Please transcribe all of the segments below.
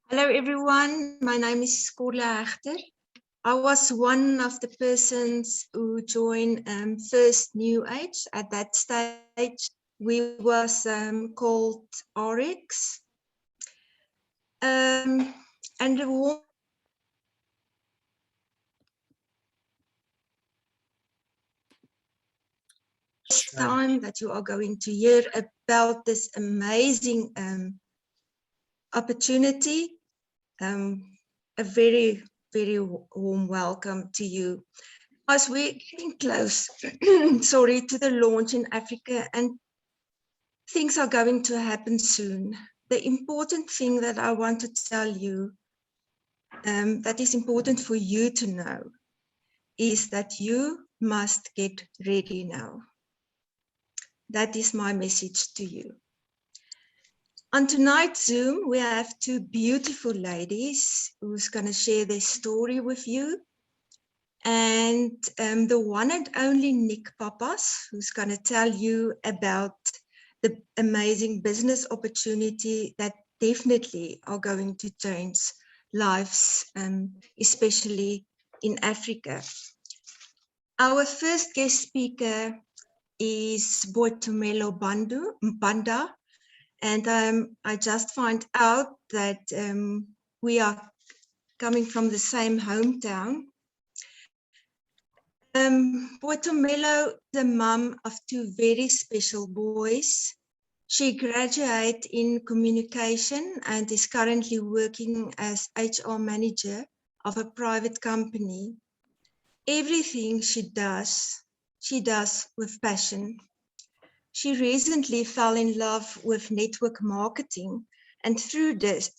Hello everyone, my name is Corlia Hechter. I was one of the persons who joined First New Age. At that stage, we was called RX. And the warm time that you are going to hear about this amazing opportunity. A very, very warm welcome to you. As we're getting close, sorry, to the launch in Africa, and things are going to happen soon. The important thing that I want to tell you, that is important for you to know, is that you must get ready now. That is my message to you. On tonight's Zoom, we have two beautiful ladies who's going to share their story with you. And the one and only NIC PAPAS, who's going to tell you about the amazing business opportunity that definitely are going to change lives, especially in Africa. Our first guest speaker is BOIBUTELO BANDA, and I just find out that we are coming from the same hometown. BOIBUTELO is the mum of two very special boys. She graduated in communication and is currently working as HR manager of a private company. Everything she does with passion. She recently fell in love with network marketing, and through this,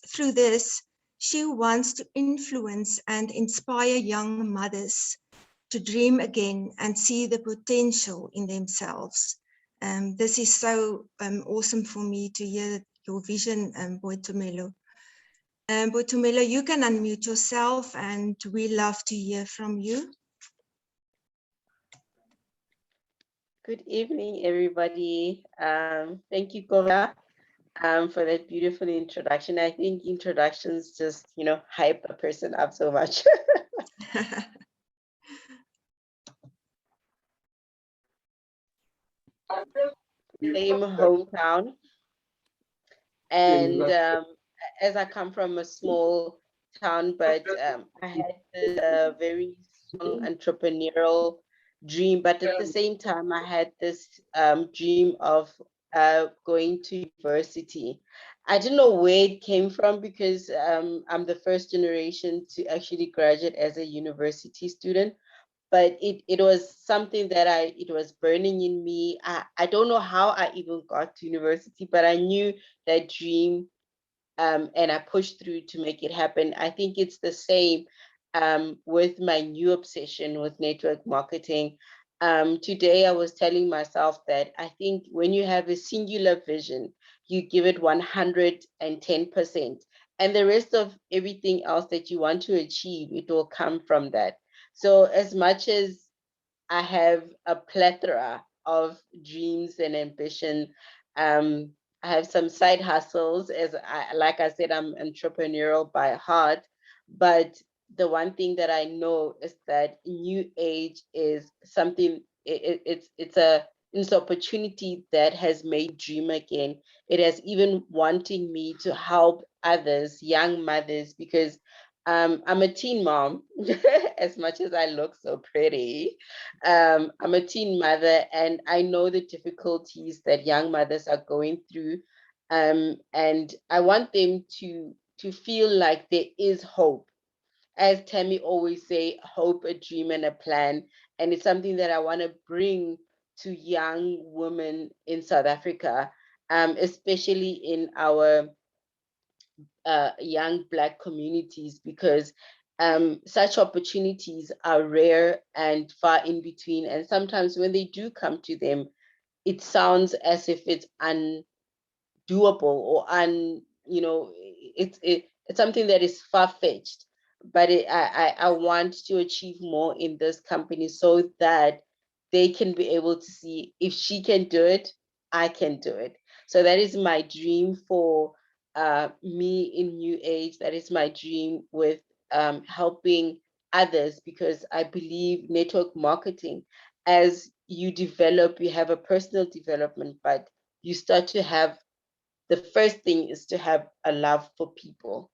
she wants to influence and inspire young mothers to dream again and see the potential in themselves. This is so awesome for me to hear your vision, BOIBUTELO. BOIBUTELO, you can unmute yourself and we love to hear from you. Good evening, everybody. Thank you, Corlia, for that beautiful introduction. I think introductions just, hype a person up so much. Same hometown, and as I come from a small town, but I had a very strong entrepreneurial dream, but at the same time I had this dream of going to university. I didn't know where it came from because I'm the first generation to actually graduate as a university student. But it was something that it was burning in me. I don't know how I even got to university, but I knew that dream, and I pushed through to make it happen. I think it's the same with my new obsession with network marketing. Today I was telling myself that I think when you have a singular vision, you give it 110%, and the rest of everything else that you want to achieve, it will come from that. So as much as I have a plethora of dreams and ambition, I have some side hustles. Like I said, I'm entrepreneurial by heart, but the one thing that I know is that new age is something, it's an opportunity that has made dream again. It has even wanting me to help others, young mothers, because I'm a teen mom, as much as I look so pretty. I'm a teen mother, and I know the difficulties that young mothers are going through. And I want them to feel like there is hope. As Tammy always say, hope, a dream, and a plan. And it's something that I want to bring to young women in South Africa, especially in our young Black communities, because such opportunities are rare and far in between. And sometimes when they do come to them, it sounds as if it's undoable or it's something that is far-fetched. But I want to achieve more in this company so that they can be able to see, if she can do it, I can do it. So that is my dream for me in New Age, that is my dream, with helping others, because I believe network marketing, as you develop, you have a personal development, but you start to have, the first thing is to have a love for people.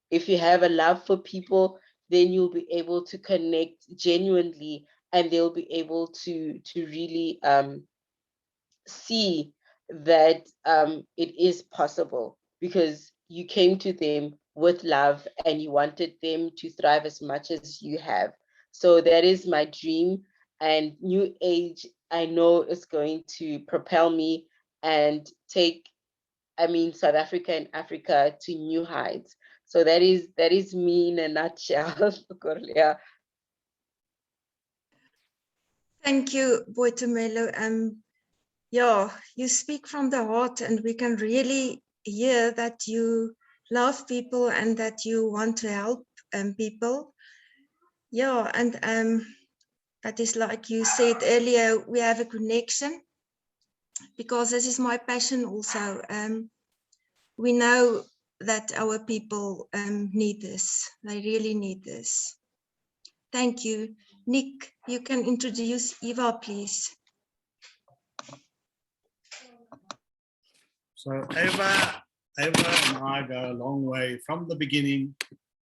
If you have a love for people, then you'll be able to connect genuinely, and they'll be able to really see that it is possible, because you came to them with love and you wanted them to thrive as much as you have. So that is my dream, and New Age, I know, is going to propel me and take, I mean, South Africa and Africa to new heights. So that is me in a nutshell, Corlia. Thank you, BOIBUTELO. Yeah, you speak from the heart, and we can really hear that you love people and that you want to help people. Yeah, and that is like you said earlier, we have a connection, because this is my passion also. We know that our people need this. They really need this. Thank you. Nick, you can introduce EAVA, please. So EAVA and I go a long way from the beginning.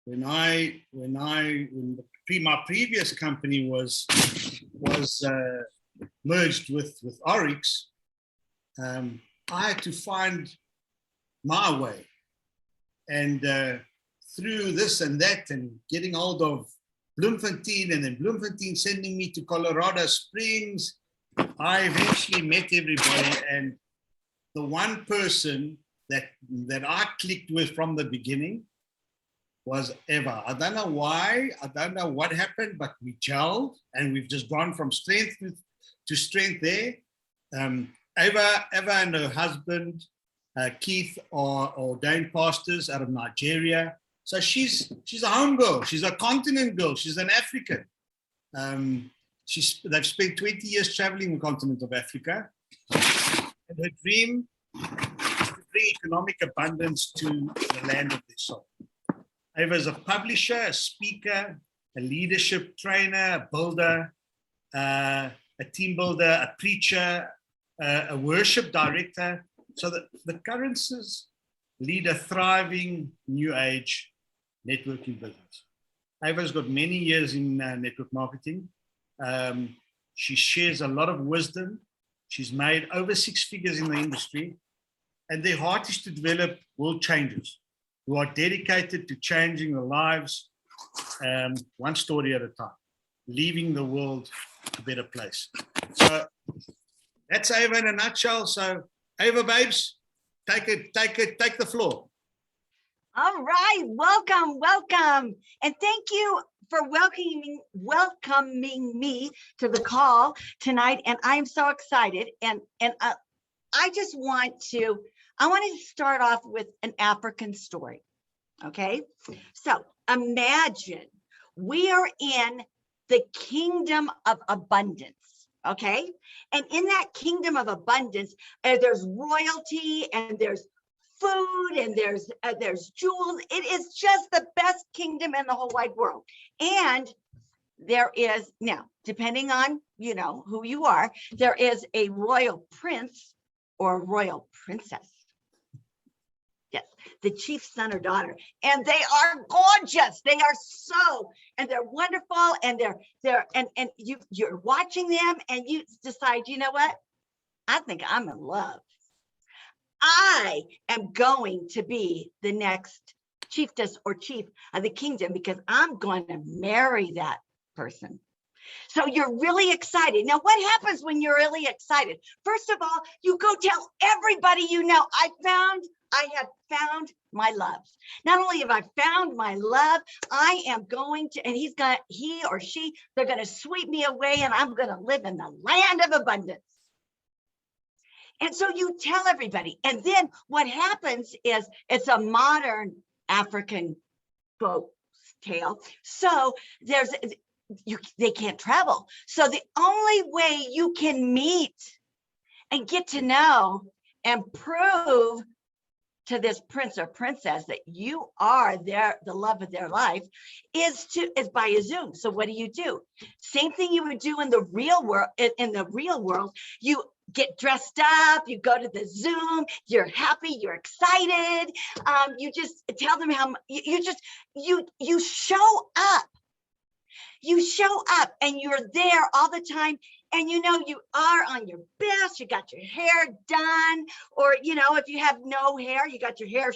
When my previous company was merged with Oryx, I had to find my way, and through this and that, and getting hold of Bloemfontein, and then Bloemfontein sending me to Colorado Springs, I eventually met everybody, and the one person that I clicked with from the beginning was EAVA. I don't know why, I don't know what happened, but we gelled, and we've just gone from strength to strength there. EAVA and her husband, Keith, are ordained pastors out of Nigeria. So she's a home girl, she's a continent girl, she's an African. They've spent 20 years traveling the continent of Africa. And her dream is to bring economic abundance to the land of their soul. EAVA is a publisher, a speaker, a leadership trainer, a builder, a team builder, a preacher, a worship director. So that the CURRENCEs lead a thriving New Age networking business. EAVA's got many years in network marketing. She shares a lot of wisdom. She's made over 6 figures in the industry, and their heart is to develop world changers who are dedicated to changing the lives, one story at a time, leaving the world a better place. So that's EAVA in a nutshell. So EAVA babes, take the floor. All right, welcome. And thank you for welcoming me to the call tonight. And I'm so excited. And I just want to start off with an African story. Okay, so imagine we are in the kingdom of abundance. Okay, and in that kingdom of abundance, there's royalty, and there's food, and there's jewels. It is just the best kingdom in the whole wide world. And there is, now, depending on, who you are, there is a royal prince or a royal princess. Yes, the chief son or daughter, and they are gorgeous. They are so, and they're wonderful, and you're watching them, and you decide, you know what? I think I'm in love. I am going to be the next chiefess or chief of the kingdom, because I'm going to marry that person. So you're really excited. Now, what happens when you're really excited? First of all, you go tell everybody you know, I have found my love. Not only have I found my love, I am going to, and he or she, they're going to sweep me away, and I'm going to live in the land of abundance. And so you tell everybody. And then what happens is, it's a modern African folk tale. So they can't travel. So the only way you can meet and get to know and prove to this prince or princess that you are the love of their life is by a Zoom. So what do? Same thing you would do in the real world. In the real world, you get dressed up, you go to the Zoom, you're happy, you're excited. You just tell them how you show up. You show up and you're there all the time. And you know, you are on your best, you got your hair done, or, you know, if you have no hair, you got your head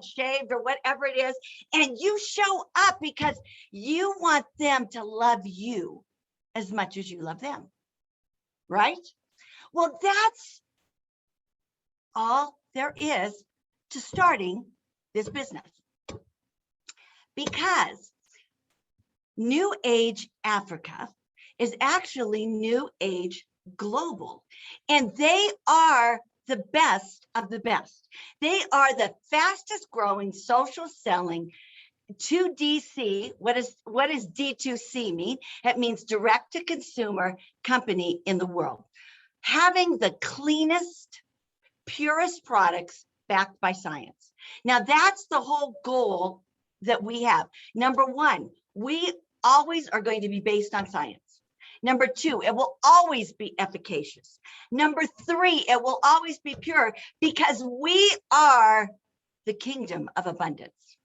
shaved or whatever it is. And you show up because you want them to love you as much as you love them, right? Well, that's all there is to starting this business. Because New Age Africa is actually New Age Global, and they are the best of the best. They are the fastest growing social selling 2DC. What does D2C mean? It means direct to consumer company in the world, having the cleanest, purest products backed by science. Now that's the whole goal that we have. Number one, we always are going to be based on science. Number two, it will always be efficacious. Number three, it will always be pure because we are the kingdom of abundance,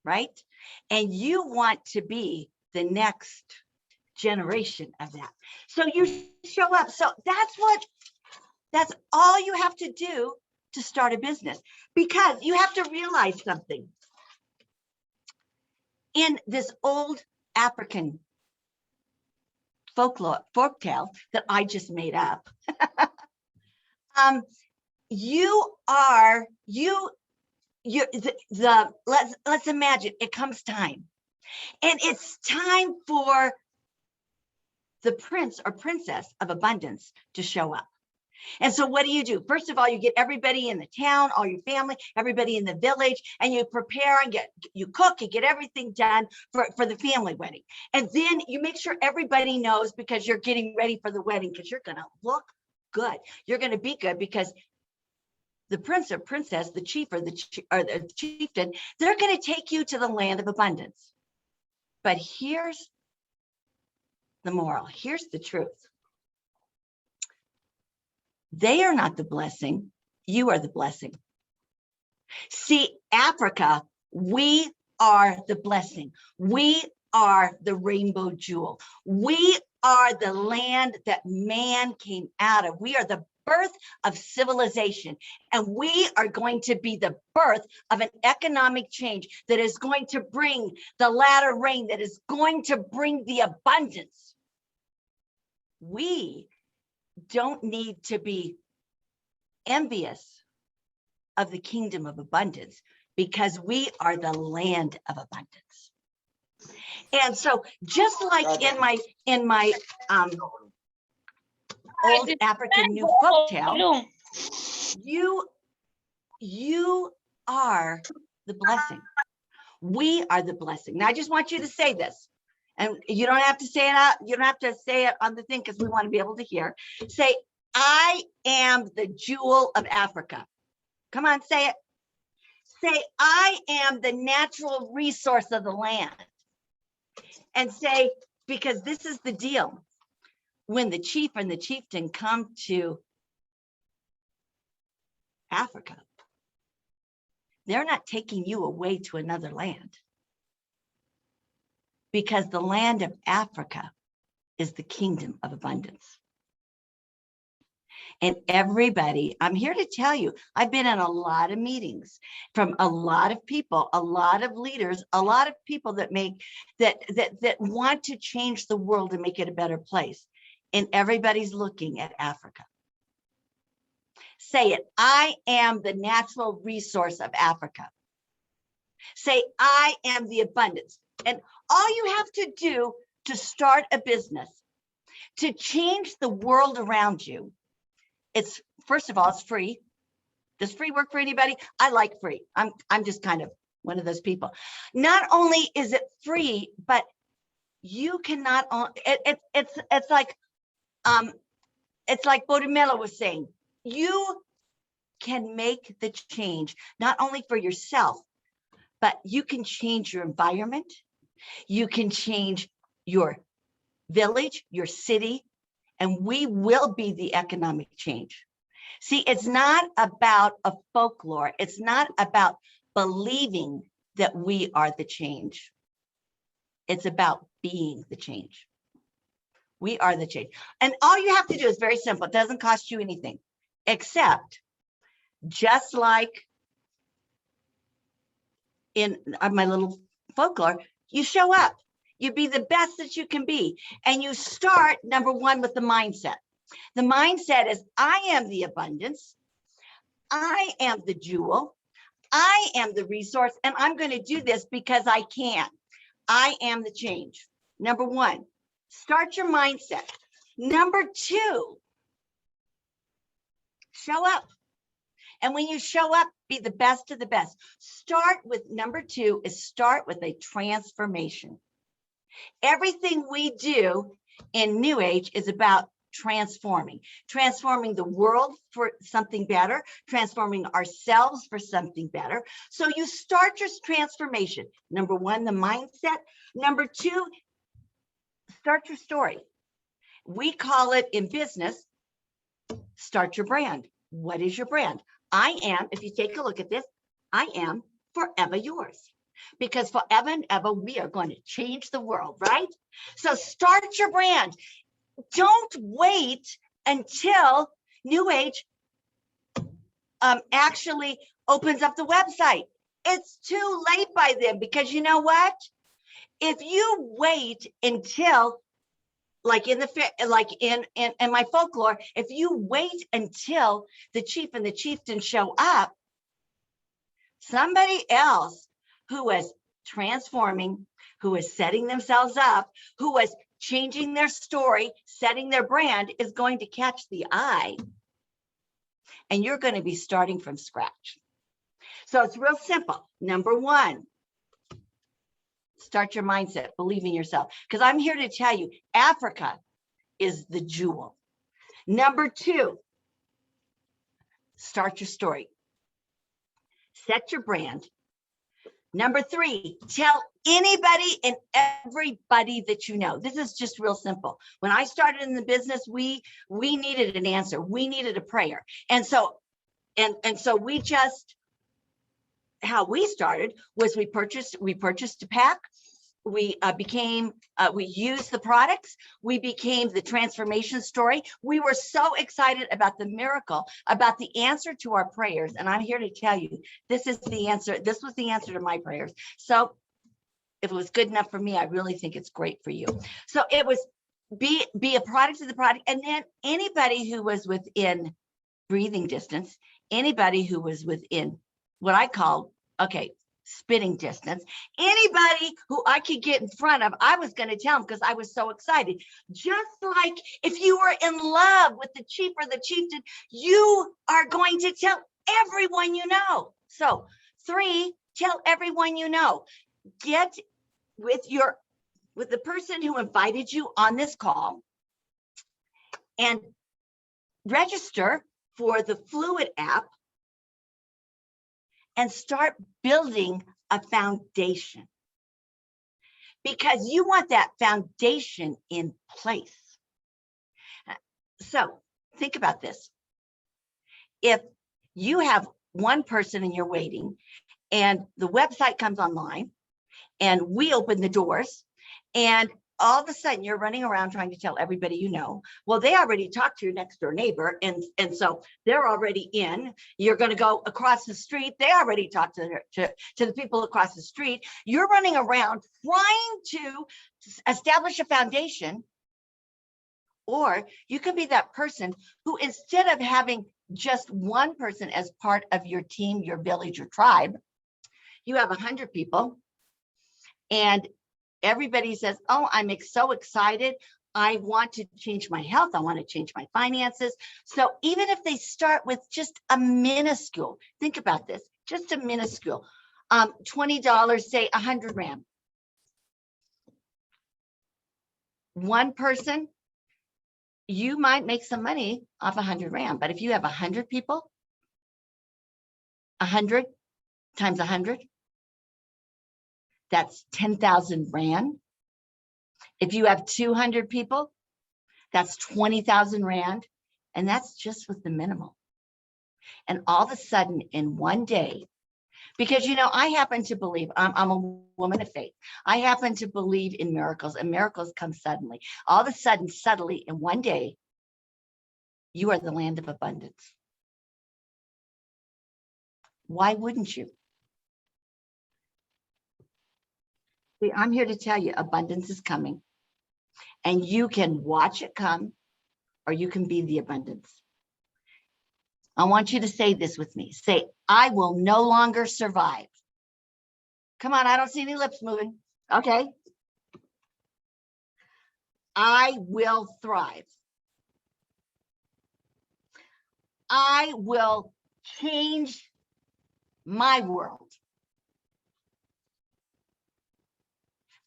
right? And you want to be the next generation of that. So you show up. So that's all you have to do to start a business, because you have to realize something. In this old African folktale that I just made up, let's imagine it comes time, and it's time for the prince or princess of abundance to show up. And so what do? First of all, you get everybody in the town, all your family, everybody in the village, and you prepare and you cook, you get everything done for the family wedding. And then you make sure everybody knows, because you're getting ready for the wedding, because you're going to look good. You're going to be good because the prince or princess, the chief or the chieftain, they're going to take you to the land of abundance. But here's the moral. Here's the truth. They are not the blessing. You are the blessing. See, Africa, we are the blessing. We are the rainbow jewel. We are the land that man came out of. We are the birth of civilization. And we are going to be the birth of an economic change that is going to bring the latter rain, that is going to bring the abundance. We don't need to be envious of the kingdom of abundance, because we are the land of abundance. And so just like in my old African new folktale, you are the blessing. We are the blessing. Now I just want you to say this. And you don't have to say it out. You don't have to say it on the thing, because we want to be able to hear. Say, I am the jewel of Africa. Come on, say it. Say, I am the natural resource of the land. And say, because this is the deal. When the chief and the chieftain come to Africa, they're not taking you away to another land. Because the land of Africa is the kingdom of abundance. And everybody, I'm here to tell you, I've been in a lot of meetings from a lot of people, a lot of leaders, a lot of people that want to change the world and make it a better place. And everybody's looking at Africa. Say it, I am the natural resource of Africa. Say, I am the abundance. And all you have to do to start a business, to change the world around you, it's, first of all, it's free. Does free work for anybody? I like free. I'm just kind of one of those people. Not only is it free, but you cannot, it's like BOIBUTELO was saying, you can make the change, not only for yourself, but you can change your environment. You can change your village, your city, and we will be the economic change. See, it's not about a folklore. It's not about believing that we are the change. It's about being the change. We are the change. And all you have to do is very simple. It doesn't cost you anything, except just like in my little folklore, you show up. You be the best that you can be. And you start, number one, with the mindset. The mindset is, I am the abundance. I am the jewel. I am the resource. And I'm going to do this because I can. I am the change. Number one, start your mindset. Number two, show up. And when you show up, be the best of the best. Start with number two is start with a transformation. Everything we do in New Age is about transforming the world for something better, transforming ourselves for something better. So you start your transformation. Number one, the mindset. Number two, start your story. We call it in business, start your brand. What is your brand? I am, if you take a look at this, I am forever yours. Because forever and ever, we are going to change the world, right? So start your brand. Don't wait until New Age actually opens up the website. It's too late by then, because you know what? If you wait until, like in my folklore, if you wait until the chief and the chieftain show up, somebody else who was transforming, who is setting themselves up, who was changing their story, setting their brand, is going to catch the eye. And you're going to be starting from scratch. So it's real simple. Number one, start your mindset, believe in yourself. Because I'm here to tell you, Africa is the jewel. Number two, start your story. Set your brand. Number three, tell anybody and everybody that you know. This is just real simple. When I started in the business, we needed an answer. We needed a prayer. And so we just, how we started was we purchased a pack. We used the products. We became the transformation story. We were so excited about the miracle, about the answer to our prayers. And I'm here to tell you, this is the answer. This was the answer to my prayers. So if it was good enough for me, I really think it's great for you. So it was be a product of the product. And then anybody who was within breathing distance, anybody who was within what I call, spitting distance, anybody who I could get in front of, I was going to tell them, because I was so excited. Just like if you were in love with the chief or the chieftain, you are going to tell everyone you know. So 3, tell everyone you know. Get with the person who invited you on this call and register for the Fluid app and start building a foundation, because you want that foundation in place. So think about this. If you have one person and you're waiting, and the website comes online and we open the doors, and all of a sudden you're running around trying to tell everybody you know, well, they already talked to your next door neighbor, and so they're already in. You're going to go across the street, they already talked to the people across the street. You're running around trying to establish a foundation. Or you can be that person who, instead of having just one person as part of your team, your village, your tribe, you have 100 people, and everybody says, oh, I'm so excited. I want to change my health. I want to change my finances. So even if they start with just a minuscule, think about this, just a minuscule, $20, say 100 Rand. One person, you might make some money off 100 Rand, but if you have 100 people, 100 times 100, that's 10,000 Rand. If you have 200 people, that's 20,000 Rand. And that's just with the minimum. And all of a sudden in one day, because, you know, I happen to believe, I'm a woman of faith. I happen to believe in miracles, and miracles come suddenly. All of a sudden, suddenly in one day, you are the land of abundance. Why wouldn't you? See, I'm here to tell you abundance is coming, and you can watch it come, or you can be the abundance. I want you to say this with me. Say, I will no longer survive. Come on, I don't see any lips moving. Okay. I will thrive. I will change my world.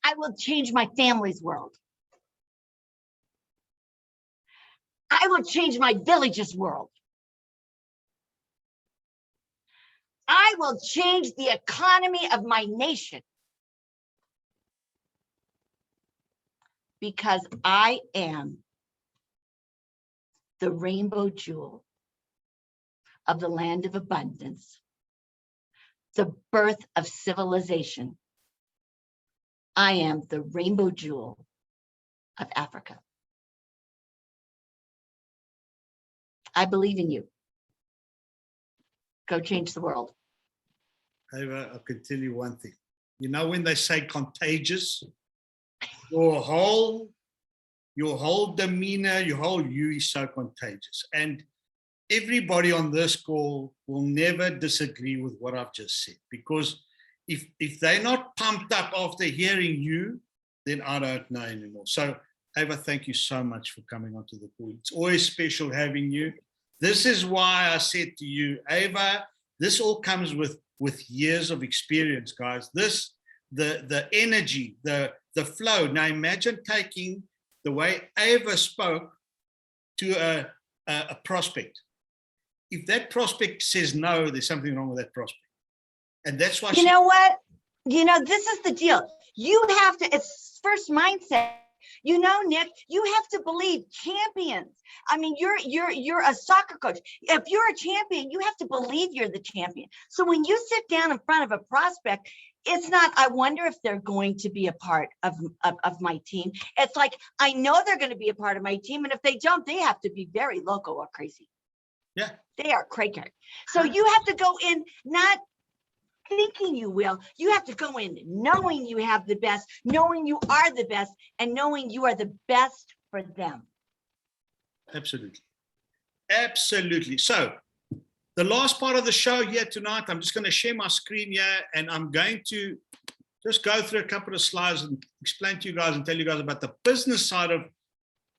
I will change my family's world. I will change my village's world. I will change the economy of my nation. Because I am the rainbow jewel of the land of abundance, the birth of civilization. I am the rainbow jewel of Africa. I believe in you. Go change the world. Ava, I can tell you one thing. You know when they say contagious, your whole demeanor, your whole you is so contagious. And everybody on this call will never disagree with what I've just said, because if they're not pumped up after hearing you, then I don't know anymore. So Ava, thank you so much for coming onto the call. It's always special having you. This is why I said to you, Ava, this all comes with years of experience, guys. The energy, the flow. Now imagine taking the way Ava spoke to a prospect. If that prospect says no, there's something wrong with that prospect. And that's why you know what? You know, this is the deal. You have to, it's first mindset. You know, Nick, you have to believe champions. I mean, you're a soccer coach. If you're a champion, you have to believe you're the champion. So when you sit down in front of a prospect, it's not, I wonder if they're going to be a part of my team. It's like, I know they're going to be a part of my team. And if they don't, they have to be very loco or crazy. Yeah. They are crazy. So you have to go in, not thinking you will. You have to go in knowing you have the best, knowing you are the best, and knowing you are the best for them. Absolutely. Absolutely. So the last part of the show here tonight, I'm just going to share my screen here, and I'm going to just go through a couple of slides and explain to you guys and tell you guys about the business side of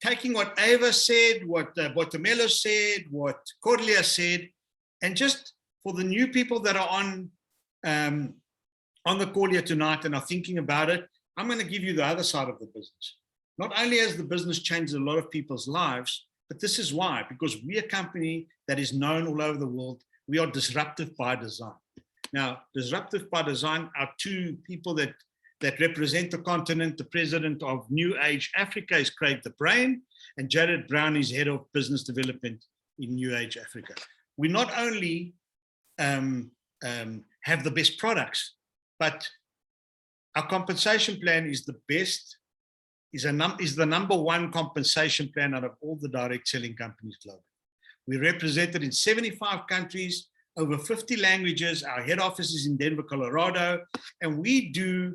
taking what Ava said, what BOIBUTELO said, what Corlia said, and just for the new people that are on the call here tonight and are thinking about it, I'm going to give you the other side of the business. Not only has the business changed a lot of people's lives, but this is why, because we're a company that is known all over the world. We are disruptive by design. Now, disruptive by design are two people that represent the continent. The president of New Age Africa is Craig the Brain, and Jared Brown is head of business development in New Age Africa. We not only have the best products, but our compensation plan is the best, is the number one compensation plan out of all the direct selling companies globally. We're represented in 75 countries, over 50 languages. Our head office is in Denver, Colorado, and we do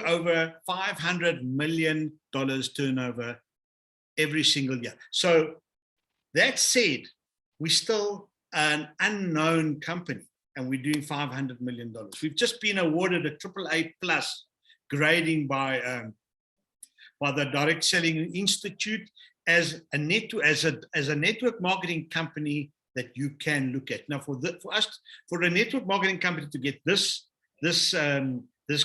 over $500 million turnover every single year. So that said, we're still an unknown company, and we're doing $500 million. We've just been awarded a AAA+ grading by the Direct Selling Institute as a network marketing company that you can look at. Now, for a network marketing company to get this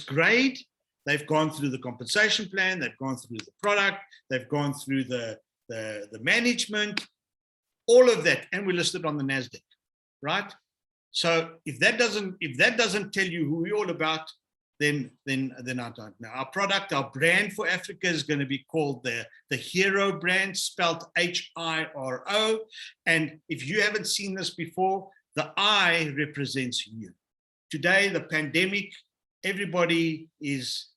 grade, they've gone through the compensation plan, they've gone through the product, they've gone through the management, all of that, and we're listed on the NASDAQ, right? So if that doesn't tell you who we're all about, then I don't know. Our product, our brand for Africa is going to be called the Hero brand, spelled H-I-R-O. And if you haven't seen this before, the I represents you. Today, the pandemic, everybody is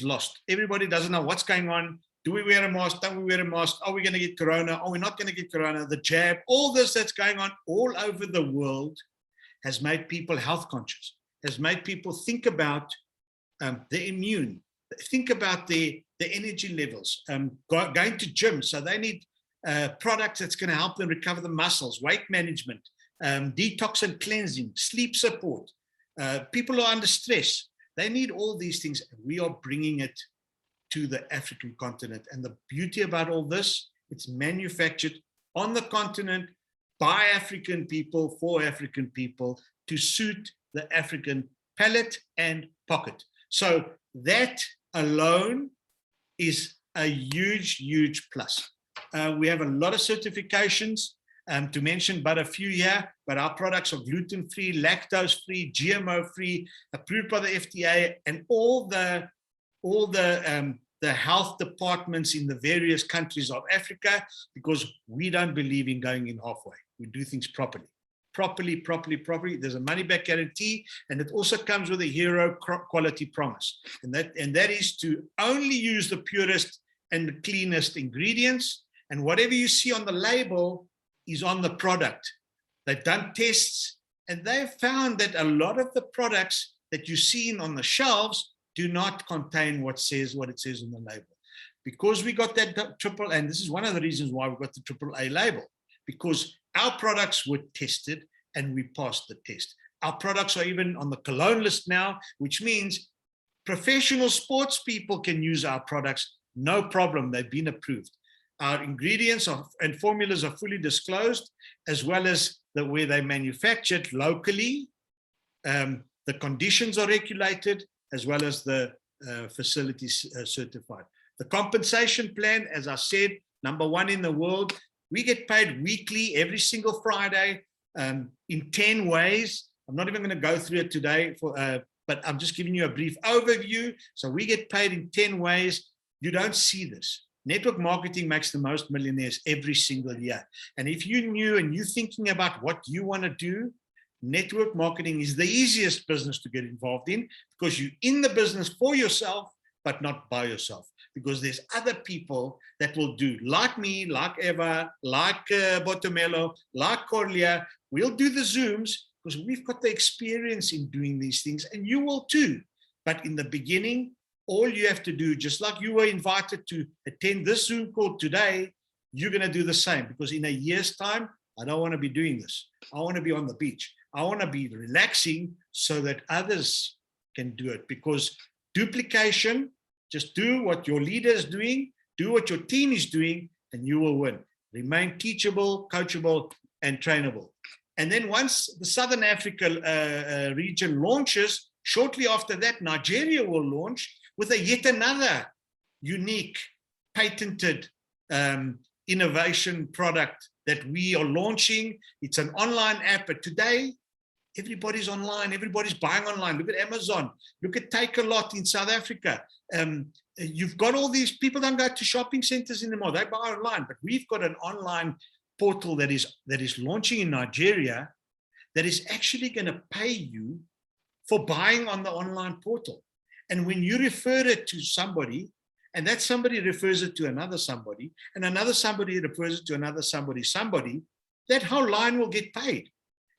lost. Everybody doesn't know what's going on. Do we wear a mask? Don't we wear a mask? Are we going to get corona? Are we not going to get corona? The jab, all this that's going on all over the world has made people health conscious, has made people think about the immune, think about the energy levels, going to gym. So they need products that's going to help them recover the muscles, weight management, detox and cleansing, sleep support. People are under stress. They need all these things. We are bringing it to the African continent. And the beauty about all this, it's manufactured on the continent by African people, for African people, to suit the African palate and pocket. So that alone is a huge, huge plus. We have a lot of certifications, to mention but a few here, but our products are gluten-free, lactose-free, GMO-free, approved by the FDA, and all the health departments in the various countries of Africa, because we don't believe in going in halfway. We do things properly. Properly. There's a money-back guarantee, and it also comes with a hero quality promise, and that is to only use the purest and the cleanest ingredients, and whatever you see on the label is on the product. They've done tests, and they've found that a lot of the products that you've seen on the shelves do not contain what it says on the label. Because we got that triple, and this is one of the reasons why we got the AAA label, because our products were tested and we passed the test. Our products are even on the cologne list now, which means professional sports people can use our products, no problem, they've been approved. Our ingredients and formulas are fully disclosed, as well as where they're manufactured locally. The conditions are regulated, as well as the facilities certified. The compensation plan, as I said, #1 in the world. We get paid weekly, every single Friday, in 10 ways. I'm not even going to go through it today, but I'm just giving you a brief overview. So we get paid in 10 ways. You don't see this. Network marketing makes the most millionaires every single year. And if you knew and you're thinking about what you want to do, network marketing is the easiest business to get involved in, because you're in the business for yourself, but not by yourself. Because there's other people that will do, like me, like EAVA, like BOIBUTELO, like Corlia. We'll do the Zooms because we've got the experience in doing these things, and you will too. But in the beginning, all you have to do, just like you were invited to attend this Zoom call today, you're going to do the same, because in a year's time, I don't want to be doing this. I want to be on the beach. I want to be relaxing so that others can do it, because duplication, just do what your leader is doing, do what your team is doing, and you will win. Remain teachable, coachable, and trainable. And then once the Southern Africa region launches, shortly after that, Nigeria will launch with yet another unique, patented innovation product that we are launching. It's an online app, but today, everybody's online, everybody's buying online. Look at Amazon, look at Take a Lot in South Africa. You've got all these people don't go to shopping centers anymore, they buy online, but we've got an online portal that is launching in Nigeria that is actually going to pay you for buying on the online portal. And when you refer it to somebody, and that somebody refers it to another somebody, and another somebody refers it to another somebody, that whole line will get paid.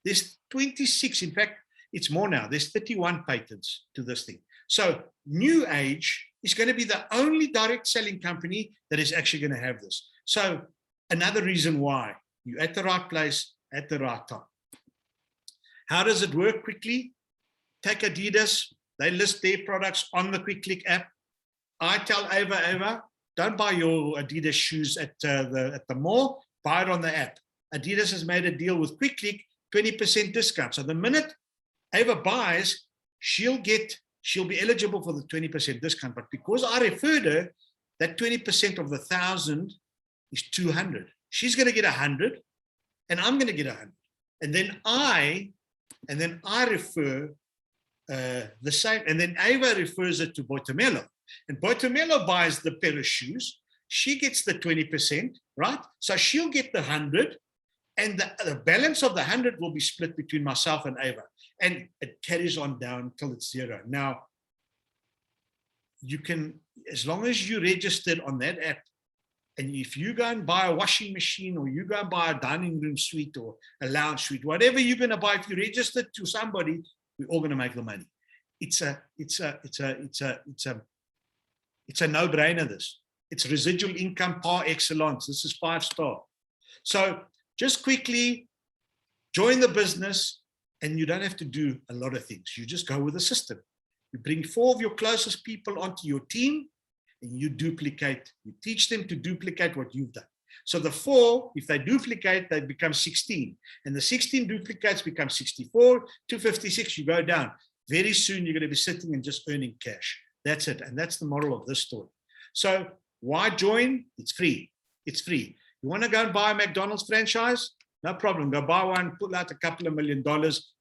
There's 26, in fact, it's more now. There's 31 patents to this thing. So New Age is going to be the only direct selling company that is actually going to have this. So another reason why you're at the right place at the right time. How does it work quickly? Take Adidas. They list their products on the Quick Click app. I tell EAVA, don't buy your Adidas shoes at the mall, buy it on the app. Adidas has made a deal with Quick Click, 20% discount. So the minute EAVA buys, she'll be eligible for the 20% discount. But because I referred her, that 20% of the 1,000 is 200. She's going to get 100, and I'm going to get 100. And then I and then I refer the same, and then EAVA refers it to BOIBUTELO, and BOIBUTELO buys the pair of shoes. She gets the 20%, right? So she'll get the 100, and the balance of the 100 will be split between myself and EAVA, and it carries on down till it's 0. Now, you can, as long as you registered on that app, and if you go and buy a washing machine, or you go and buy a dining room suite or a lounge suite, whatever you're going to buy, if you register to somebody, we're all going to make the money. It's a no-brainer. This, it's residual income par excellence. This is 5-star. So just quickly join the business, and you don't have to do a lot of things. You just go with the system. You bring 4 of your closest people onto your team, and you duplicate. You teach them to duplicate what you've done. So the 4, if they duplicate, they become 16. And the 16 duplicates become 64, 256, you go down. Very soon, you're going to be sitting and just earning cash. That's it. And that's the moral of this story. So why join? It's free. It's free. You want to go and buy a McDonald's franchise? No problem. Go buy one, pull out a couple of $1 million.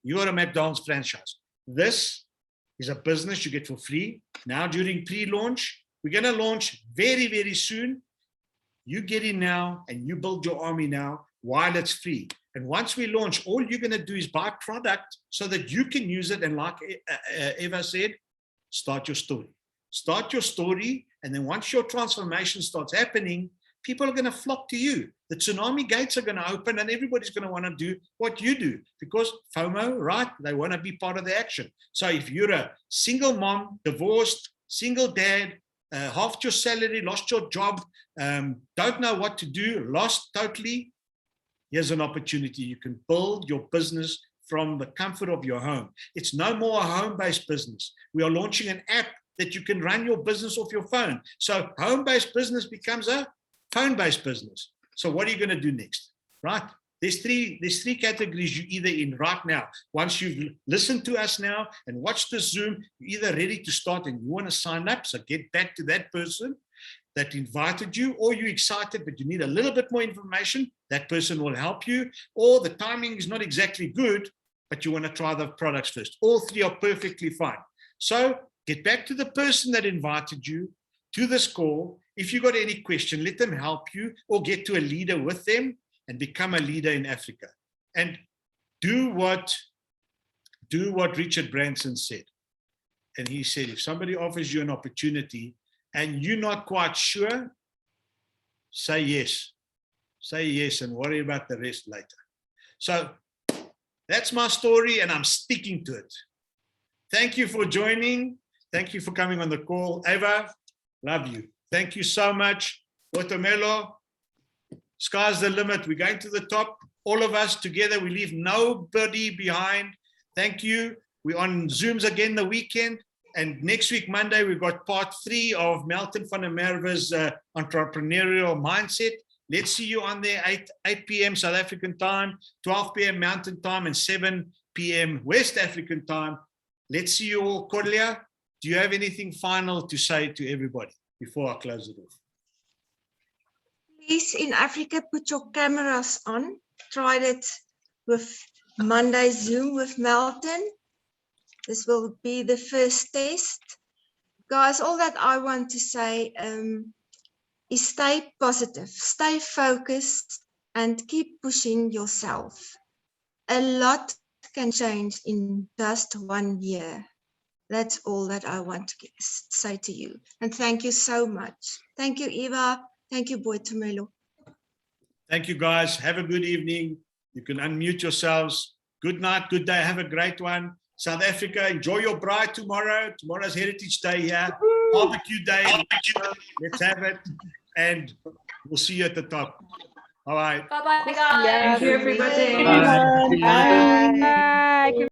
You're a McDonald's franchise. This is a business you get for free. Now, during pre-launch, we're going to launch very, very soon. You get in now and you build your army now while it's free. And once we launch, all you're going to do is buy product so that you can use it. And like Eva said, start your story. Start your story. And then once your transformation starts happening, people are going to flock to you. The tsunami gates are going to open, and everybody's going to want to do what you do, because FOMO, right? They want to be part of the action. So if you're a single mom, divorced, single dad, halved your salary, lost your job, don't know what to do, lost totally, here's an opportunity. You can build your business from the comfort of your home. It's no more a home-based business. We are launching an app that you can run your business off your phone. So home-based business becomes a phone-based business. So what are you going to do next, right? There's three categories you're either in right now. Once you've listened to us now and watched the Zoom, you're either ready to start and you want to sign up. So get back to that person that invited you, or you're excited, but you need a little bit more information. That person will help you. Or the timing is not exactly good, but you want to try the products first. All 3 are perfectly fine. So get back to the person that invited you to this call. If you got any question, let them help you, or get to a leader with them and become a leader in Africa. And do what Richard Branson said. And he said, if somebody offers you an opportunity and you're not quite sure, say yes. Say yes and worry about the rest later. So that's my story, and I'm sticking to it. Thank you for joining. Thank you for coming on the call. Eva, love you. Thank you so much. BOIBUTELO, sky's the limit. We're going to the top. All of us together. We leave nobody behind. Thank you. We're on Zooms again the weekend. And next week, Monday, we've got part 3 of Melton van der Merwe's entrepreneurial mindset. Let's see you on there, 8 p.m. South African time, 12 p.m. Mountain time, and 7 p.m. West African time. Let's see you all. Corlia, do you have anything final to say to everybody before I close it off? Please, in Africa, put your cameras on. Tried it with Monday Zoom with Melton. This will be the first test. Guys, all that I want to say is stay positive, stay focused, and keep pushing yourself. A lot can change in just 1 year. That's all that I want to say to you. And thank you so much. Thank you, Eva. Thank you, BOIBUTELO. Thank you, guys. Have a good evening. You can unmute yourselves. Good night, good day. Have a great one. South Africa, enjoy your bride tomorrow. Tomorrow's Heritage Day here. Barbecue Day. Let's have it. And we'll see you at the top. All right. Bye-bye, guys. Yeah. Thank you, everybody. Bye. Bye.